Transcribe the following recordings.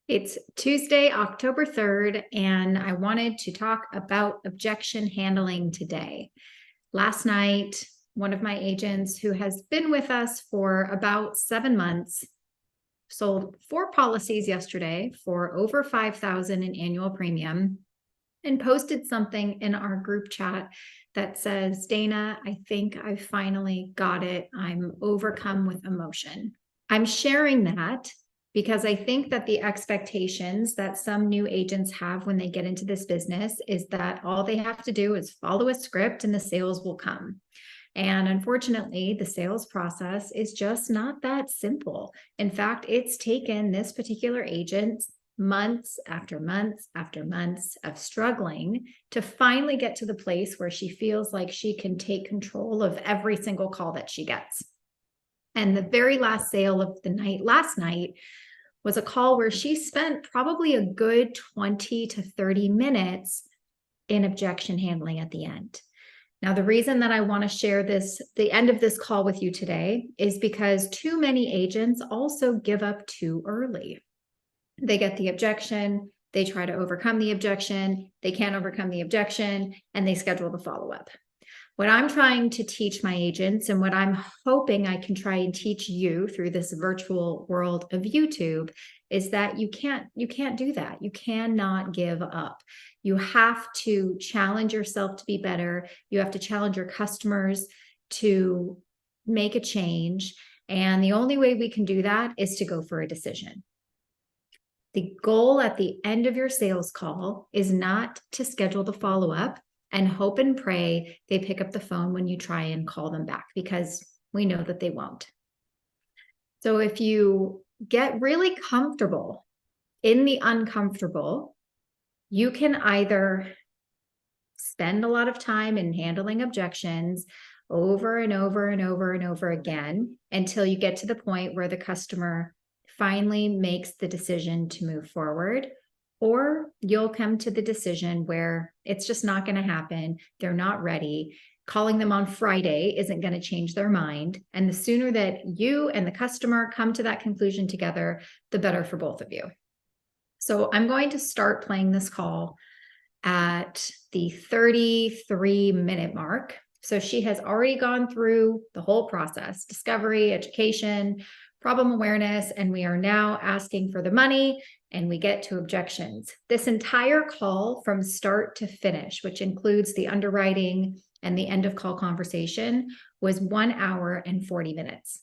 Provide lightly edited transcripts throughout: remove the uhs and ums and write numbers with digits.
It's Tuesday, October 3rd, and I wanted to talk about objection handling today. Last night, one of my agents who has been with us for about 7 months sold 4 policies yesterday for over $5,000 in annual premium and posted something in our group chat that says, "Dana, I think I finally got it. I'm overcome with emotion." I'm sharing that because I think that the expectations that some new agents have when they get into this business is that all they have to do is follow a script and the sales will come. And unfortunately, the sales process is just not that simple. In fact, it's taken this particular agent months after months after months of struggling to finally get to the place where she feels like she can take control of every single call that she gets. And the very last sale of the night, last night, was a call where she spent probably a good 20 to 30 minutes in objection handling at the end. Now, the reason that I want to share the end of this call with you today, is because too many agents also give up too early. They get the objection, they try to overcome the objection, they can't overcome the objection, and they schedule the follow-up. What I'm trying to teach my agents, and what I'm hoping I can try and teach you through this virtual world of YouTube, is that you can't do that. You cannot give up. You have to challenge yourself to be better. You have to challenge your customers to make a change. And the only way we can do that is to go for a decision. The goal at the end of your sales call is not to schedule the follow-up and hope and pray they pick up the phone when you try and call them back, because we know that they won't. So if you get really comfortable in the uncomfortable, you can either spend a lot of time in handling objections over and over and over and over again until you get to the point where the customer finally makes the decision to move forward. Or you'll come to the decision where it's just not going to happen. They're not ready. Calling them on Friday isn't going to change their mind. And the sooner that you and the customer come to that conclusion together, the better for both of you. So I'm going to start playing this call at the 33-minute mark. So she has already gone through the whole process: discovery, education, problem awareness, and we are now asking for the money, and we get to objections. This entire call from start to finish, which includes the underwriting and the end of call conversation, was 1 hour and 40 minutes.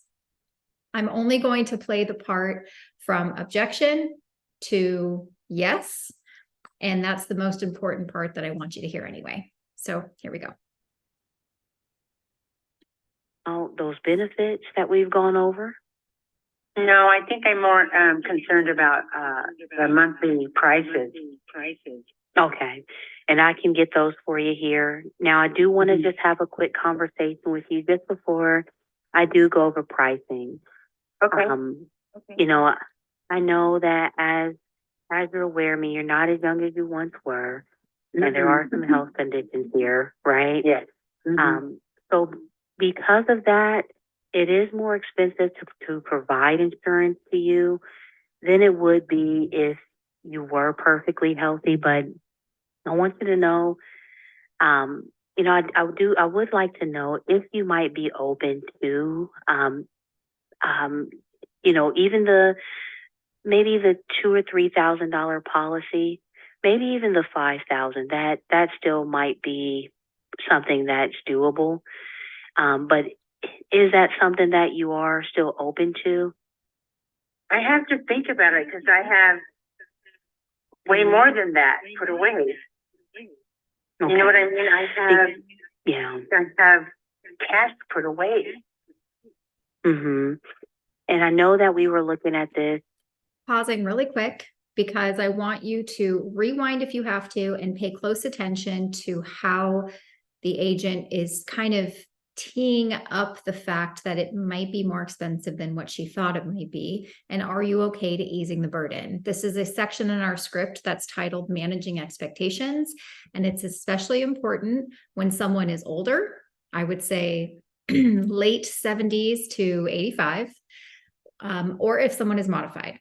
I'm only going to play the part from objection to yes, and that's the most important part that I want you to hear anyway. So here we go. Oh, those benefits that we've gone over? No, I think I'm more concerned about the monthly prices. Okay. And I can get those for you here. Now, I do want to just have a quick conversation with you just before I do go over pricing. Okay. You know, I know that as you're aware of me, you're not as young as you once were. And there are some health conditions here, right? Yes. So because of that, it is more expensive to provide insurance to you than it would be if you were perfectly healthy. But I want you to know, you know, I would like to know if you might be open to, you know, even maybe the $2,000 or $3,000 policy, maybe even the $5,000. That still might be something that's doable. But is that something that you are still open to? I have to think about it because I have way more than that put away. Okay. You know what I mean? I have cash put away. And I know that we were looking at this. Pausing really quick, because I want you to rewind if you have to and pay close attention to how the agent is kind of teeing up the fact that it might be more expensive than what she thought it might be. And are you okay to easing the burden? This is a section in our script that's titled Managing Expectations. And it's especially important when someone is older, I would say late 70s to 85, or if someone is modified.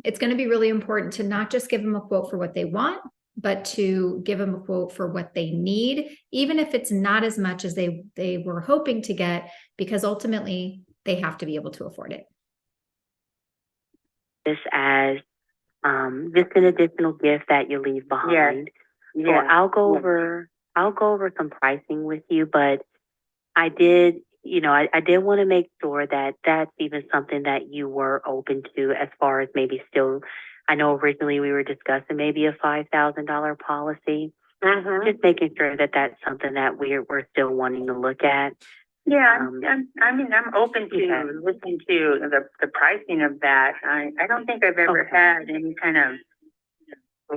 it's going to be really important to not just give them a quote for what they want, but to give them a quote for what they need, even if it's not as much as they were hoping to get, because ultimately they have to be able to afford it. This as just an additional gift that you leave behind. So I'll go over some pricing with you, but I did want to make sure that that's even something that you were open to, as far as maybe still, I know originally we were discussing maybe a $5,000 policy. Just making sure that that's something that we're still wanting to look at. Yeah, I'm open to listening to the pricing of that. I don't think I've ever had any kind of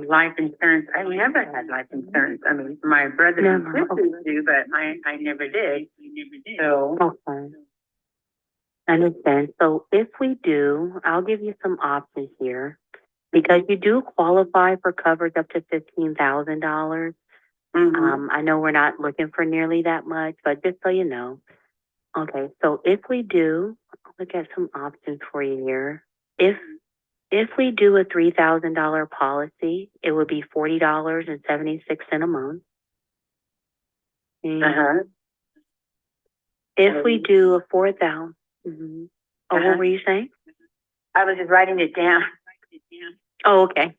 life insurance. I never had life insurance. I mean, my brothers and sisters do, but I never did. So, okay. I understand. So if we do, I'll give you some options here, because you do qualify for coverage up to $15,000. I know we're not looking for nearly that much, but just so you know. Okay, so if we do, I'll look at some options for you here. If we do a $3,000 policy, it would be $40.76 a month. If we do a 4,000, what were you saying? I was just writing it down. Oh, okay.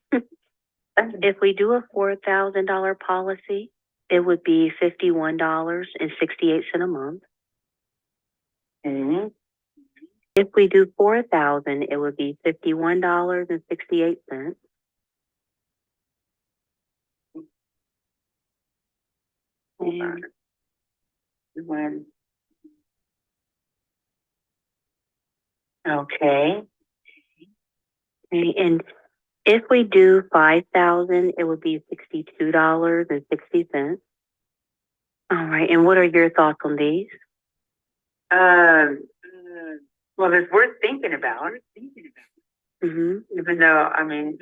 If we do a $4,000 policy, it would be $51.68 a month. If we do 4,000, it would be $51.68. Okay. And if we do 5,000, it would be $62.60. All right. And what are your thoughts on these? Well, it's worth thinking about. Even though, I mean,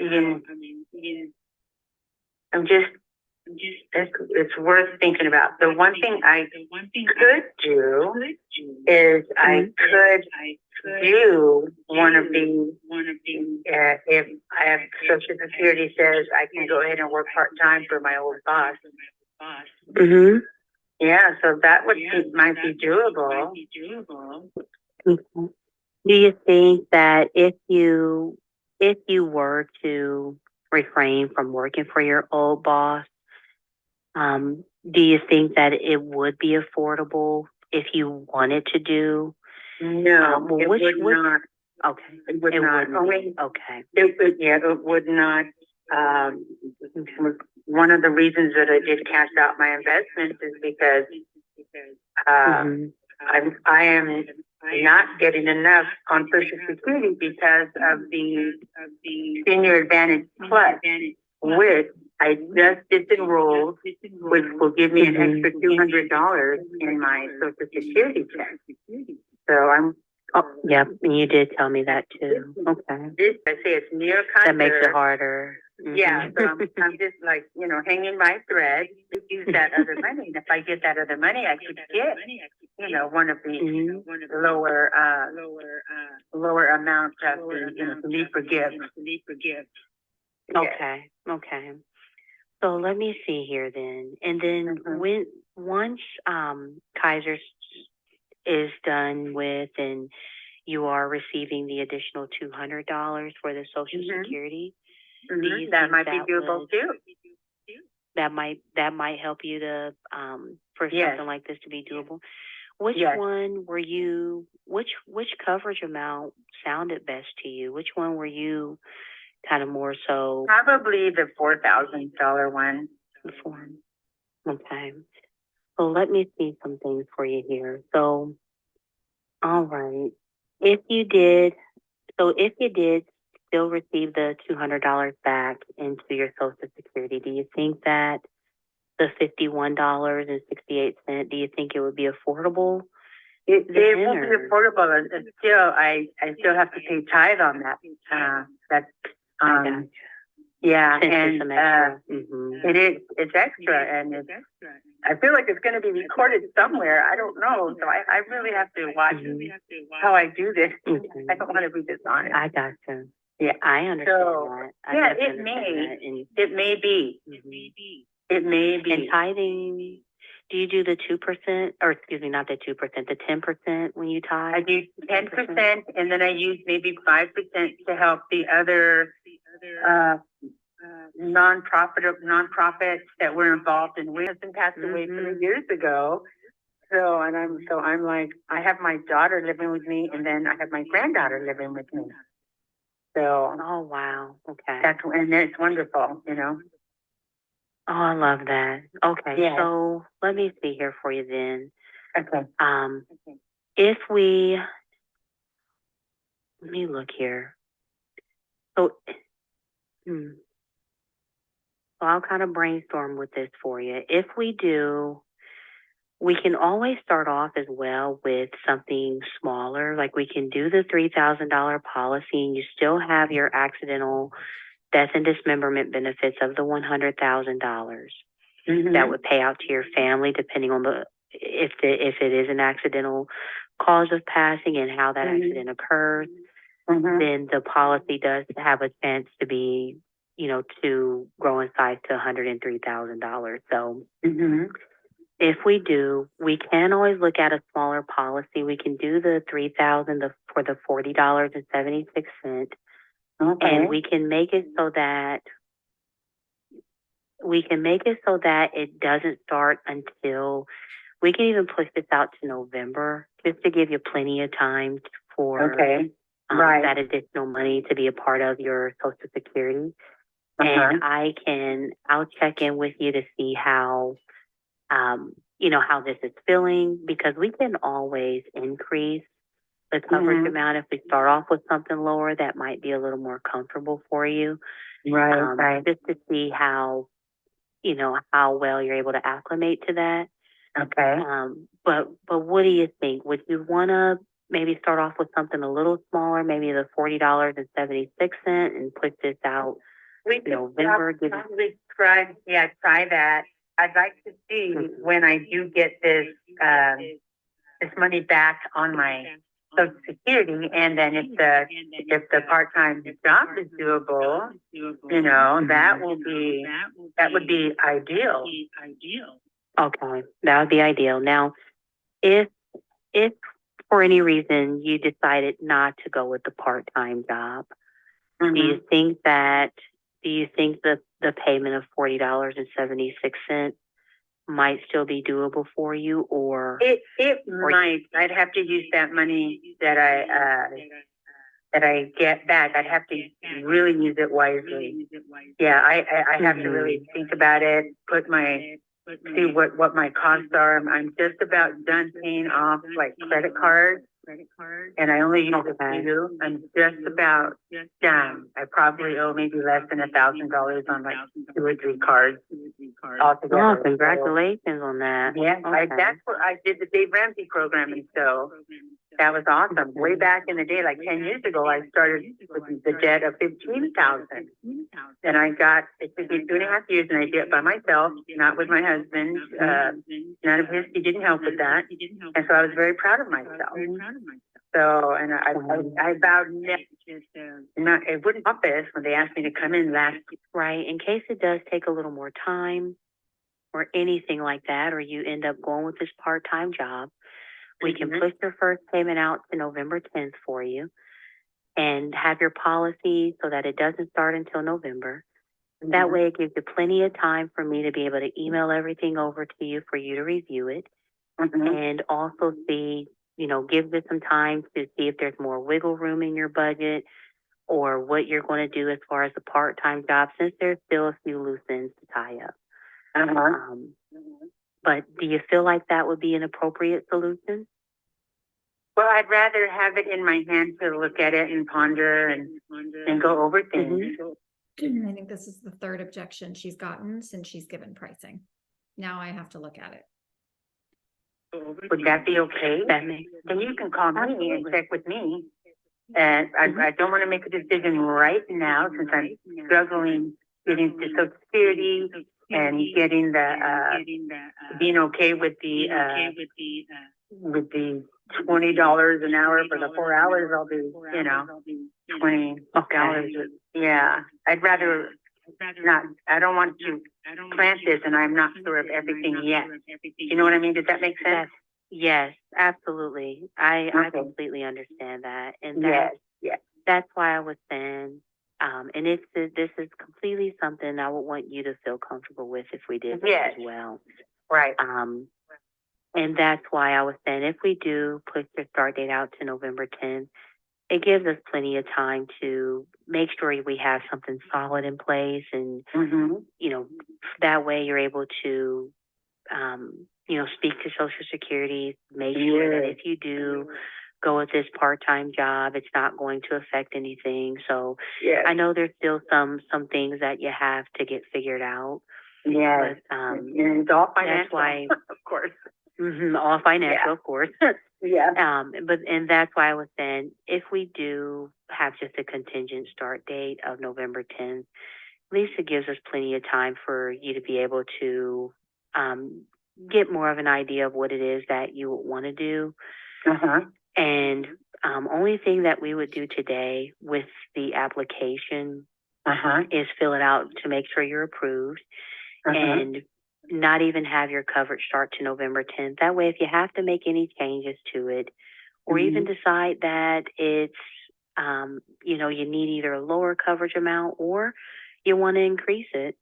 it's worth thinking about. The one thing I could do is I could do one of the, if I have Social Security says I can go ahead and work part-time for my old boss. Yeah, so that might be doable. Do you think that if you were to refrain from working for your old boss, do you think that it would be affordable if you wanted to do? No, it would not. Okay. It would not. Okay. It would not. One of the reasons that I did cash out my investments is because I am not getting enough on Social Security because of the Senior Advantage Plus, which I just disenrolled, which will give me an extra $200 in my Social Security check. So I'm. Yeah, you did tell me that too. Okay. I say it's near concert. That makes it harder. Yeah, so I'm just like, hanging my thread to use that other money. And if I get that other money, I could get, one of the lower amount of the need for gifts. Okay. Okay. So let me see here then. And then once Kaiser is done with and you are receiving the additional $200 for the Social Security, that might be doable too. That might help you to for something like this to be doable. Which one were you? Which coverage amount sounded best to you? Which one were you kind of more so? Probably the $4,000 one. Okay. So let me see some things for you here. So, all right. If you did still receive the $200 back into your Social Security, do you think that the $51.68, do you think it would be affordable? It won't be affordable, and still, I still have to pay tithe on that. Yeah, and it's extra, and I feel like it's going to be recorded somewhere. I don't know, so I really have to watch how I do this. I don't want to be dishonest. I gotcha. Yeah, I understand So, that. I yeah, definitely it understand may. that. And It may be. mhm. It may be. And tithing, do you do the 2%, or excuse me, not the 2%, the 10% when you I tithe? do 10%, and then I use maybe 5% to help the other nonprofits that we're involved in. My husband passed away 3 years ago. So, I'm like, I have my daughter living with me, and then I have my granddaughter living with me. So, Oh, wow. Okay. and it's wonderful, you know. Oh, I love that. Okay, Yeah. so let me see here for you then. Okay. If we, let me look here. So, so I'll kind of brainstorm with this for you. If we do, we can always start off as well with something smaller. Like we can do the $3,000 policy and you still have your accidental death and dismemberment benefits of the $100,000 that would pay out to your family depending on if it is an accidental cause of passing and how that accident occurs. Then the policy does have a chance to be, to grow in size to $103,000. So if we do, we can always look at a smaller policy. We can do the $3,000 for the $40.76. And we can make it so that it doesn't start until, we can even push this out to November just to give you plenty of time for that additional money to be a part of your Social Security. And I'll check in with you to see how, how this is feeling, because we can always increase the coverage amount if we start off with something lower that might be a little more comfortable for you. Just to see how well you're able to acclimate to that. But what do you think? Would you want to maybe start off with something a little smaller, maybe the $40.76, and push this out November? Probably try that. I'd like to see when I do get this money back on my Social Security, and then if the part-time job is doable, that would be ideal. Okay, that would be ideal. Now, if for any reason you decided not to go with the part-time job, do you think the payment of $40.76 might still be doable for you, or it might? I'd have to use that money that I get back. I'd have to really use it wisely. Yeah, I have to really think about it, see what my costs are. I'm just about done paying off like credit cards, and I only use a few. I'm just about done. I probably owe maybe less than $1,000 on like 2 or 3 cards altogether. Oh, congratulations on that. Yeah, that's what I did, the Dave Ramsey program, and so that was awesome. Way back in the day, like 10 years ago, I started with the debt of $15,000. And it took me 2.5 years, and I did it by myself, not with my husband. None of he didn't help with that. And so I was very proud of myself. So, and I vowed it wouldn't office when they asked me to come in last. Right, in case it does take a little more time or anything like that, or you end up going with this part-time job, we can push your first payment out to November 10th for you and have your policy so that it doesn't start until November. That way it gives you plenty of time for me to be able to email everything over to you for you to review it, and also see, give this some time to see if there's more wiggle room in your budget or what you're going to do as far as the part-time job, since there's still a few loose ends to tie up. But do you feel like that would be an appropriate solution? Well, I'd rather have it in my hand to look at it and ponder and go over things. I think this is the third objection she's gotten since she's given pricing. Now I have to look at it. Would that be okay? Then you can call me and check with me. And I don't want to make a decision right now, since I'm struggling getting to Social Security and getting being okay with the $20 an hour for the 4 hours, I'll do, you know, $20. Yeah, I'd rather not, I don't want to plant this and I'm not sure of everything yet. You know what I mean? Does that make sense? Yes, absolutely. I Okay. completely understand that. And Yes, yes. that's why I was saying, and this is completely something I would want you to feel comfortable with if we did this Yes. as well. Right. And that's why I was saying if we do push the start date out to November 10th, it gives us plenty of time to make sure we have something solid in place. And, you know, that way you're able to, you know, speak to Social Security, make sure that if you do go with this part-time job, it's not going to affect anything. So I know there's still some things that you have to get figured out. Yes. But, And it's all financial. That's why, of course. all financial, of course. Yeah. And that's why I was saying if we do have just a contingent start date of November 10th, at least it gives us plenty of time for you to be able to get more of an idea of what it is that you would want to do. And only thing that we would do today with the application is fill it out to make sure you're approved and not even have your coverage start to November 10th. That way, if you have to make any changes to it or even decide that it's, you know, you need either a lower coverage amount or you want to increase it,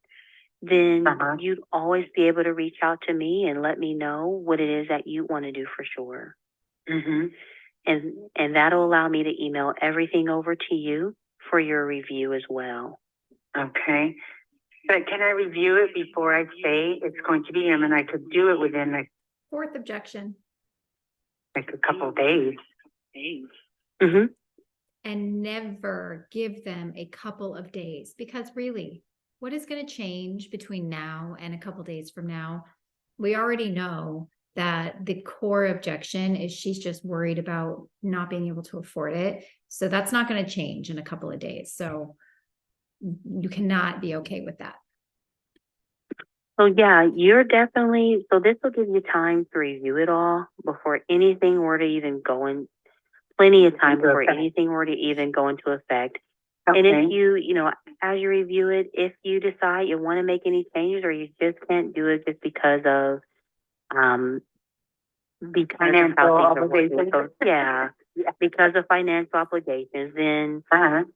then you'd always be able to reach out to me and let me know what it is that you want to do for sure. And that'll allow me to email everything over to you for your review as well. Okay. But can I review it before I say it's going to be? I mean, I could do it within like Fourth objection. a couple of days. And never give them a couple of days, because really, what is going to change between now and a couple days from now? We already know that the core objection is she's just worried about not being able to afford it. So that's not going to change in a couple of days. So you cannot be okay with that. So yeah, you're definitely, so this will give you time to review it all before anything were to even go in, plenty of time before anything were to even go into effect. And if you know, as you review it, if you decide you want to make any changes or you just can't do it just because of financial obligations. So, yeah, because of financial obligations, then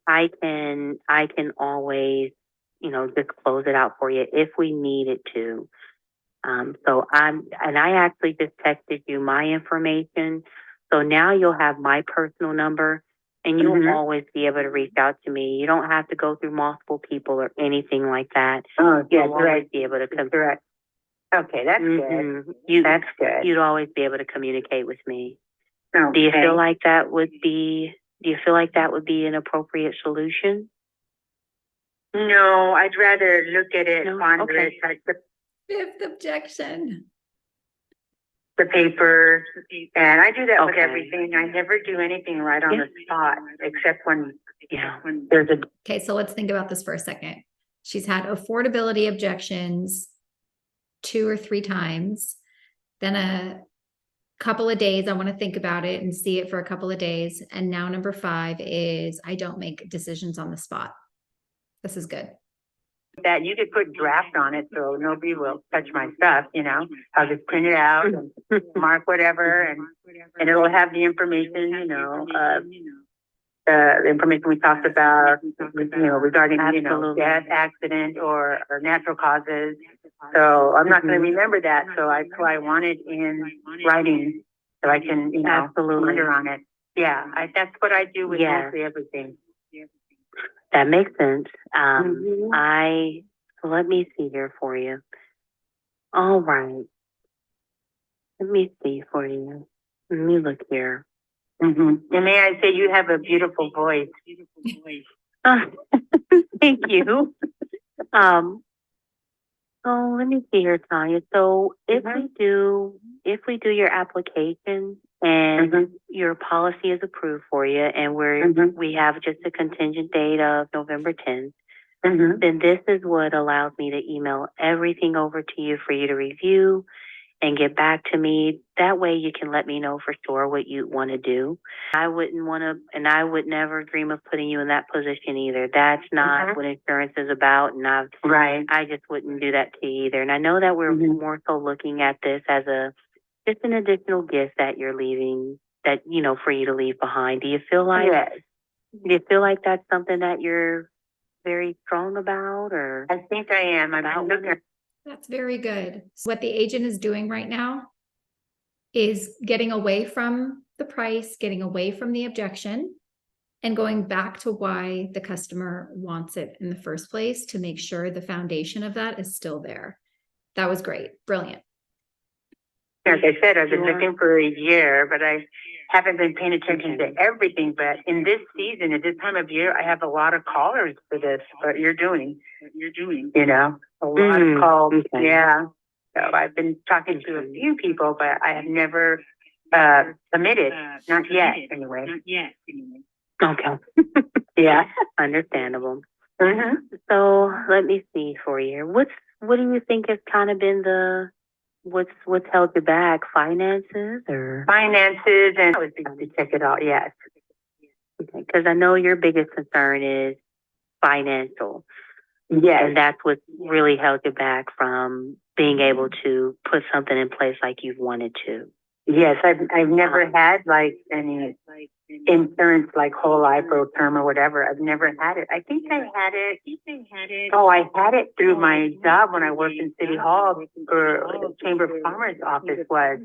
I can always, you know, just close it out for you if we needed to. So I actually just texted you my information. So now you'll have my personal number and you'll always be able to reach out to me. You don't have to go through multiple people or anything like that. You'll always be able to come. Okay, that's good. That's good. You'd always be able to communicate with me. Okay. Do you feel like that would be an appropriate solution? No, I'd rather look at it on the Fifth objection. The paper, and I do that with everything. I never do anything right on the spot, except when there's a. Okay, so let's think about this for a second. She's had affordability objections 2 or 3 times. Then a couple of days, I want to think about it and see it for a couple of days. And now number 5 is I don't make decisions on the spot. This is good. That you could put draft on it so nobody will touch my stuff, you know. I'll just print it out and mark whatever and it'll have the information, you know, the information we talked about, you know, regarding, you know, death, accident or natural causes. So I'm not going to remember that. So that's why I want it in writing so I can, you know, ponder on it. Yeah, that's what I do with mostly everything. That makes sense. Let me see here for you. All right. Let me see for you. Let me look here. And may I say you have a beautiful voice. Thank you. So let me see here, Tanya. So if we do your application and your policy is approved for you and we have just a contingent date of November 10th, then this is what allows me to email everything over to you for you to review and get back to me. That way you can let me know for sure what you want to do. I wouldn't want to, and I would never dream of putting you in that position either. That's not what insurance is about. And I just wouldn't do that to you either. And I know that we're more so looking at this as just an additional gift that you're leaving, that, for you to leave behind. Do you feel like, do you feel like that's something that you're very strong about, or? I think I am. That's very good. So what the agent is doing right now is getting away from the price, getting away from the objection, and going back to why the customer wants it in the first place, to make sure the foundation of that is still there. That was great. Brilliant. Like I said, I've been looking for a year, but I haven't been paying attention to everything. But in this season, at this time of year, I have a lot of callers for this. What you're doing, a lot of calls. Okay. Yeah. So I've been talking to a few people, but I have never committed. Not yet, anyway. Okay. Yeah. Understandable. So let me see for you. What do you think has kind of been what's held you back? Finances or? Finances, and I would think to check it out. Yes. Okay, because I know your biggest concern is financial. Yes. And that's what really held you back from being able to put something in place like you've wanted to. Yes, I've never had like any insurance, like whole life or term or whatever. I've never had it. I think I had it. Oh, I had it through my job when I worked in City Hall, or the Chamber of Commerce office was.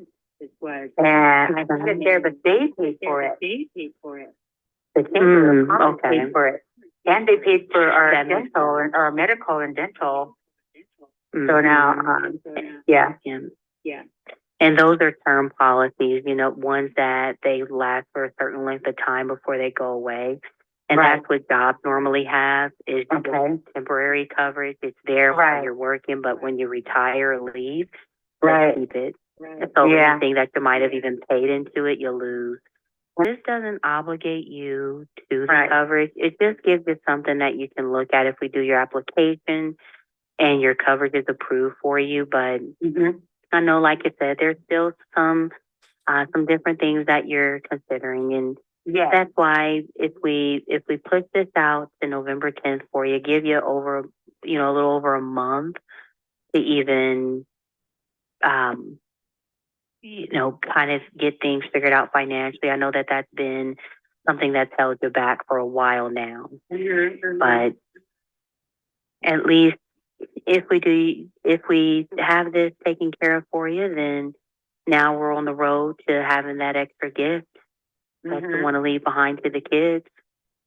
And I had it there, but they paid for it. The Chamber of Commerce paid for it. And they paid for our dental and our medical and dental. So now, yeah. And those are term policies, ones that they last for a certain length of time before they go away. And that's what jobs normally have, is temporary coverage. It's there while you're working, but when you retire or leave, they keep it. So anything that you might have even paid into it, you'll lose. This doesn't obligate you to the coverage. It just gives you something that you can look at if we do your application and your coverage is approved for you. But I know, like I said, there's still some different things that you're considering, and that's why if we push this out to November 10th for you, give you over, a little over a month to even, kind of get things figured out financially. I know that that's been something that's held you back for a while now, but at least if we have this taken care of for you, then now we're on the road to having that extra gift that you want to leave behind to the kids.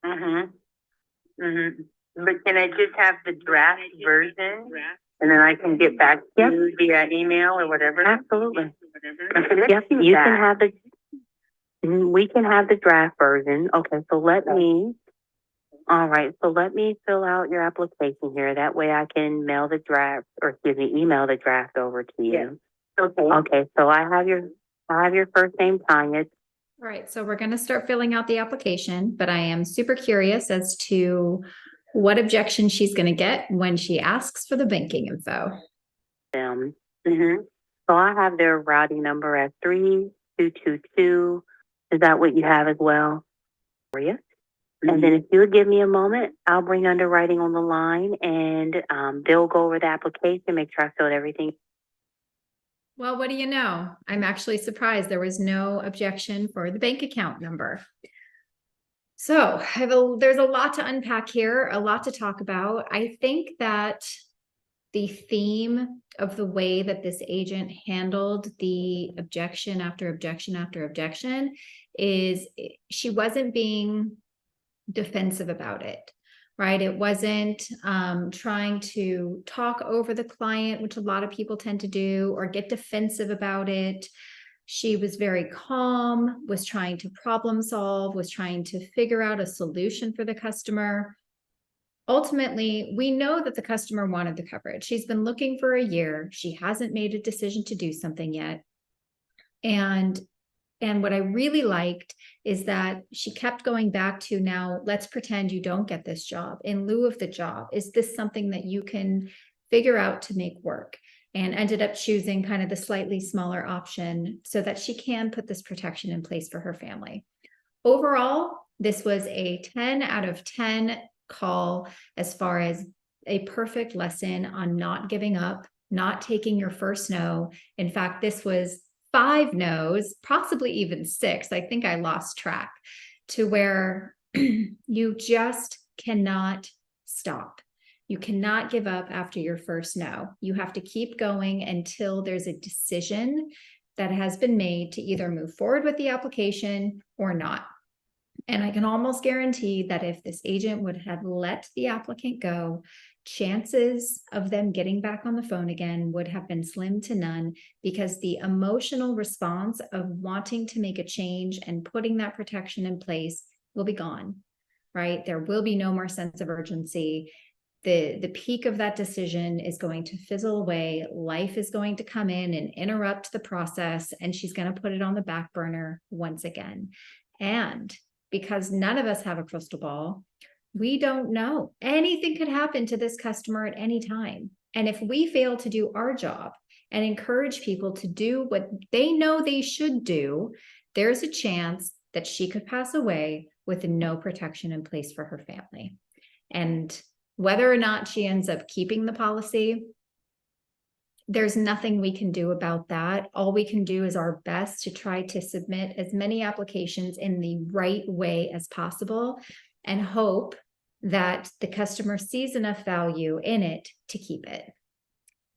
But can I just have the draft version, and then I can get back to you via email or whatever? Absolutely. Yep, you can have we can have the draft version. Okay, so let me fill out your application here. That way I can email the draft over to you. Okay, so I have your first name, Tanya. All right, so we're going to start filling out the application, but I am super curious as to what objection she's going to get when she asks for the banking info. So I have their routing number as 3222. Is that what you have as well for you? And then if you would give me a moment, I'll bring underwriting on the line, and they'll go over the application, make sure I filled everything. Well, what do you know? I'm actually surprised there was no objection for the bank account number. So there's a lot to unpack here, a lot to talk about. I think that the theme of the way that this agent handled the objection after objection after objection is she wasn't being defensive about it, right? It wasn't trying to talk over the client, which a lot of people tend to do, or get defensive about it. She was very calm, was trying to problem solve, was trying to figure out a solution for the customer. Ultimately, we know that the customer wanted the coverage. She's been looking for a year. She hasn't made a decision to do something yet. And what I really liked is that she kept going back to, now let's pretend you don't get this job. In lieu of the job, is this something that you can figure out to make work? and ended up choosing kind of the slightly smaller option so that she can put this protection in place for her family. Overall, this was a 10 out of 10 call as far as a perfect lesson on not giving up, not taking your first no. In fact, this was 5 no's, possibly even 6. I think I lost track, to where you just cannot stop. You cannot give up after your first no. You have to keep going until there's a decision that has been made to either move forward with the application or not. And I can almost guarantee that if this agent would have let the applicant go, chances of them getting back on the phone again would have been slim to none, because the emotional response of wanting to make a change and putting that protection in place will be gone, right? There will be no more sense of urgency. The peak of that decision is going to fizzle away. Life is going to come in and interrupt the process, and she's going to put it on the back burner once again. And because none of us have a crystal ball, we don't know. Anything could happen to this customer at any time. And if we fail to do our job and encourage people to do what they know they should do, there's a chance that she could pass away with no protection in place for her family. And whether or not she ends up keeping the policy, there's nothing we can do about that. All we can do is our best to try to submit as many applications in the right way as possible and hope that the customer sees enough value in it to keep it.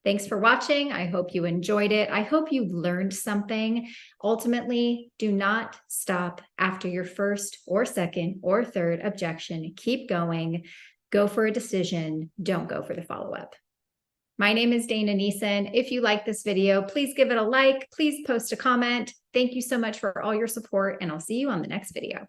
Thanks for watching. I hope you enjoyed it. I hope you learned something. Ultimately, do not stop after your first or second or third objection. Keep going. Go for a decision. Don't go for the follow-up. My name is Dana Neeson. If you like this video, please give it a like. Please post a comment. Thank you so much for all your support, and I'll see you on the next video.